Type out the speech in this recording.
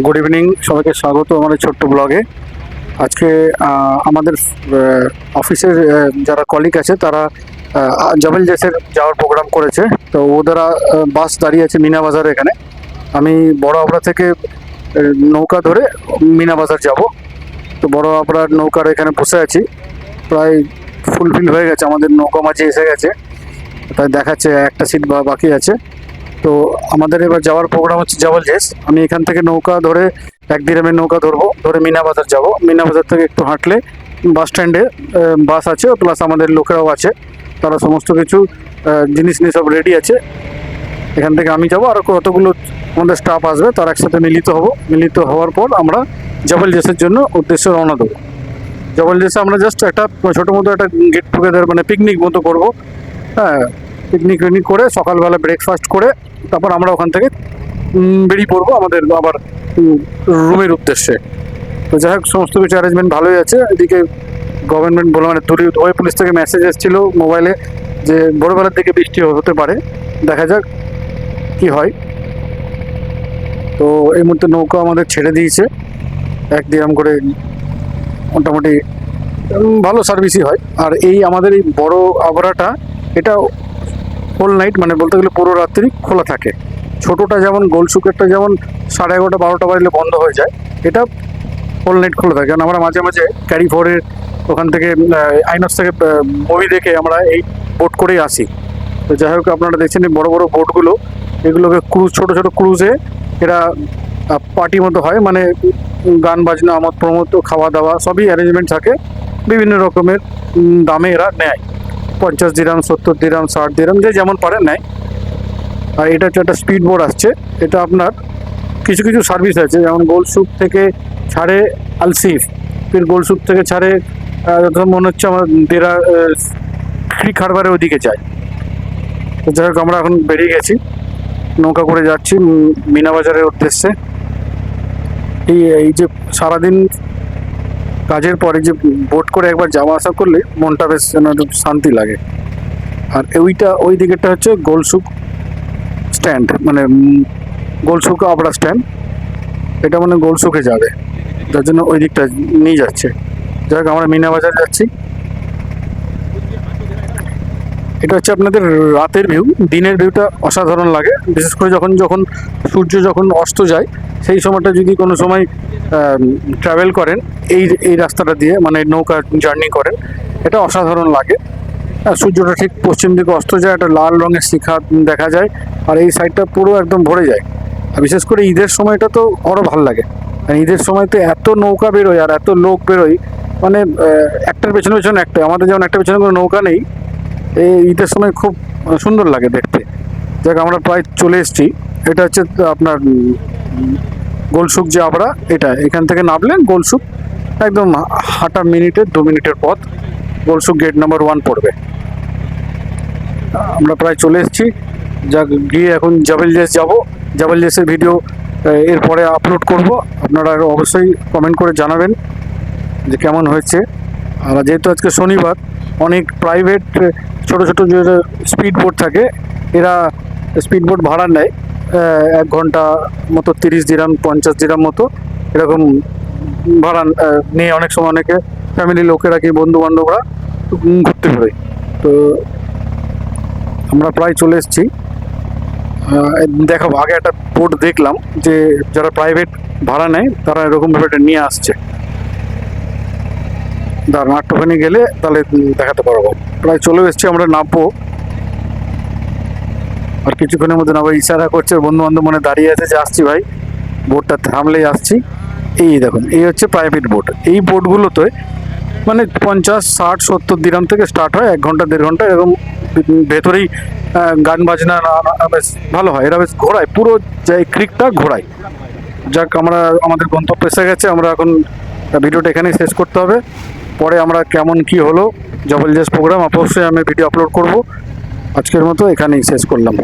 Good evening, সবাইকে স্বাগত আমাদের ছোট্ট ব্লগে। আজকে আমাদের অফিসের যারা কলিগ আছে তারা জবেল জেসের যাওয়ার প্রোগ্রাম করেছে। তো ওদেরা বাস দাঁড়িয়ে আছে মিনা বাজারে। এখানে আমি বড় আপড়া থেকে নৌকা ধরে মিনা বাজার যাব। তো বড় আপড়ার নৌকার এখানে বসে আছি, প্রায় ফুলফিল হয়ে গেছে, আমাদের নৌকা মাঝে এসে গেছে। তাই দেখাচ্ছে একটা সিট বাকি আছে। তো আমাদের এবার যাওয়ার প্রোগ্রাম হচ্ছে জবল জেস। আমি এখান থেকে নৌকা ধরে 1 দিরামের নৌকা ধরবো, ধরে মিনা বাজার যাবো। মিনা বাজার থেকে একটু হাঁটলে বাস স্ট্যান্ডে বাস আছে, প্লাস আমাদের লোকেরাও আছে, তারা সমস্ত কিছু জিনিস নিয়ে সব রেডি আছে। এখান থেকে আমি যাব, আর কতগুলো আমাদের স্টাফ আসবে, তার একসাথে মিলিত হব। মিলিত হওয়ার পর আমরা জবল জেসের জন্য উদ্দেশ্যে রওনা দেবো। জবল জেসে আমরা জাস্ট একটা ছোটো মতো একটা গেট টুগেদার, মানে পিকনিক মতো করবো। হ্যাঁ, পিকনিক করে সকালবেলা ব্রেকফাস্ট করে তারপর আমরা ওখান থেকে বেরিয়ে পড়বো আমাদের আবার রুমের উদ্দেশ্যে। তো যাই হোক, সমস্ত কিছু অ্যারেঞ্জমেন্ট ভালোই আছে। এদিকে গভর্নমেন্ট বলে, মানে দুবাই পুলিশ থেকে মেসেজ এসেছিল মোবাইলে যে ভোরবেলার দিকে বৃষ্টি হতে পারে, দেখা যাক কি হয়। তো এই মুহূর্তে নৌকা আমাদের ছেড়ে দিয়েছে 1 দিরাম করে, মোটামুটি ভালো সার্ভিসই হয়। আর এই আমাদের এই বড় আবরাটা, এটা হোল নাইট, মানে বলতে গেলে পুরো রাত্রি খোলা থাকে। ছোটোটা যেমন গোলসুকেরটা যেমন 11:30 12টা বাজলে বন্ধ হয়ে যায়, এটা হোল নাইট খোলা থাকে। কারণ আমরা মাঝে মাঝে ক্যারি ফোরের ওখান থেকে আইনক্স থেকে মুভি দেখে আমরা এই বোট করেই আসি। তো যাই হোক, আপনারা দেখছেন এই বড়ো বড়ো বোটগুলো, এগুলোকে ক্রুজ, ছোটো ছোটো ক্রুজে এরা পার্টি মতো হয়, মানে গান বাজনা, আমোদ প্রমোদ, খাওয়া দাওয়া সবই অ্যারেঞ্জমেন্ট থাকে। বিভিন্ন রকমের দামে এরা নেয়, 50 দিরাম, 70 দিরাম, 60 দিরাম, যে যেমন পারে নেয়। আর এটা হচ্ছে একটা স্পিড বোট আসছে। এটা আপনার কিছু কিছু সার্ভিস আছে, যেমন গোলসুক থেকে ছাড়ে আলসিফ, ফির গোলসুক থেকে ছাড়ে মনে হচ্ছে আমার ক্রিক হারবারের ওদিকে যায়। তো যাই হোক, আমরা এখন বেরিয়ে গেছি, নৌকা করে যাচ্ছি মিনা বাজারের উদ্দেশ্যে। এই যে সারাদিন কাজের পরে যে বোট করে একবার যাওয়া আসা করলে মনটা বেশ যেন শান্তি লাগে। আর ওই দিকেরটা হচ্ছে গোলসুক স্ট্যান্ড, মানে গোলসুক আপড়া স্ট্যান্ড। এটা মানে গোলসুকে যাবে, যার জন্য ওই দিকটা নিয়ে যাচ্ছে। যাই হোক, আমরা মিনা বাজার যাচ্ছি। এটা হচ্ছে আপনাদের রাতের ভিউ। দিনের ভিউটা অসাধারণ লাগে, বিশেষ করে যখন যখন সূর্য যখন অস্ত যায়, সেই সময়টা যদি কোনো সময় ট্রাভেল করেন এই রাস্তাটা দিয়ে, মানে নৌকা জার্নি করেন, এটা অসাধারণ লাগে। সূর্যটা ঠিক পশ্চিম দিকে অস্ত যায়, একটা লাল রঙের শিখা দেখা যায়, আর এই সাইডটা পুরো একদম ভরে যায়। আর বিশেষ করে ঈদের সময়টা তো আরও ভালো লাগে। আর ঈদের সময়তে এত নৌকা বেরোয় আর এত লোক বেরোয়, মানে একটার পেছনে পেছনে একটা। আমাদের যেমন একটা পেছনে কোনো নৌকা নেই, এই ঈদের সময় খুব সুন্দর লাগে দেখতে। যাক, আমরা প্রায় চলে এসেছি। এটা হচ্ছে আপনার গোলসুক যে আবরা, এটা এখান থেকে নামলেন গোলসুক, একদম হাঁটা 2 মিনিটের পথ গোলসুক গেট নাম্বার 1 পড়বে। আমরা প্রায় চলে এসেছি। যা গিয়ে এখন জবেল জেস যাবো। জবেল জেসের ভিডিও এরপরে আপলোড করব, আপনারা অবশ্যই কমেন্ট করে জানাবেন যে কেমন হয়েছে। আর যেহেতু আজকে শনিবার, অনেক প্রাইভেট ছোটো ছোটো যে স্পিড বোট থাকে, এরা স্পিড বোট ভাড়া নেয় 1 ঘন্টা মতো 30 দিরাম, 50 দিরাম মতো, এরকম ভাড়া নিয়ে অনেক সময় অনেকে ফ্যামিলি লোকেরা কি বন্ধু বান্ধবরা ঘুরতে বেরোয়। তো আমরা প্রায় চলে এসেছি। দেখাবো, আগে একটা বোট দেখলাম যে যারা প্রাইভেট ভাড়া নেয় তারা এরকমভাবে এটা নিয়ে আসছে। দাঁড়ান, একটুখানি গেলে তাহলে দেখাতে পারবো। প্রায় চলে এসেছি, আমরা নামবো আর কিছুক্ষণের মধ্যে নামবো। ইশারা করছে বন্ধু বান্ধব, মনে দাঁড়িয়ে আছে যে আসছি ভাই, বোটটা থামলেই আসছি। এই দেখুন, এই হচ্ছে প্রাইভেট বোট। এই বোটগুলোতে মানে 50, 60, 70 দিরাম থেকে স্টার্ট হয়, 1 ঘন্টা 1.5 ঘন্টা এরকম। ভেতরেই গান বাজনা বেশ ভালো হয়। এরা বেশ ঘোরায়, পুরো ক্রিকটা ঘোরায়। যাক, আমরা আমাদের গন্তব্য এসে গেছে। আমরা এখন ভিডিওটা এখানেই শেষ করতে হবে। পরে আমরা কেমন কি হলো জবল জেস প্রোগ্রাম অবশ্যই আমি ভিডিও আপলোড করব। আজকের মতো এখানেই শেষ করলাম।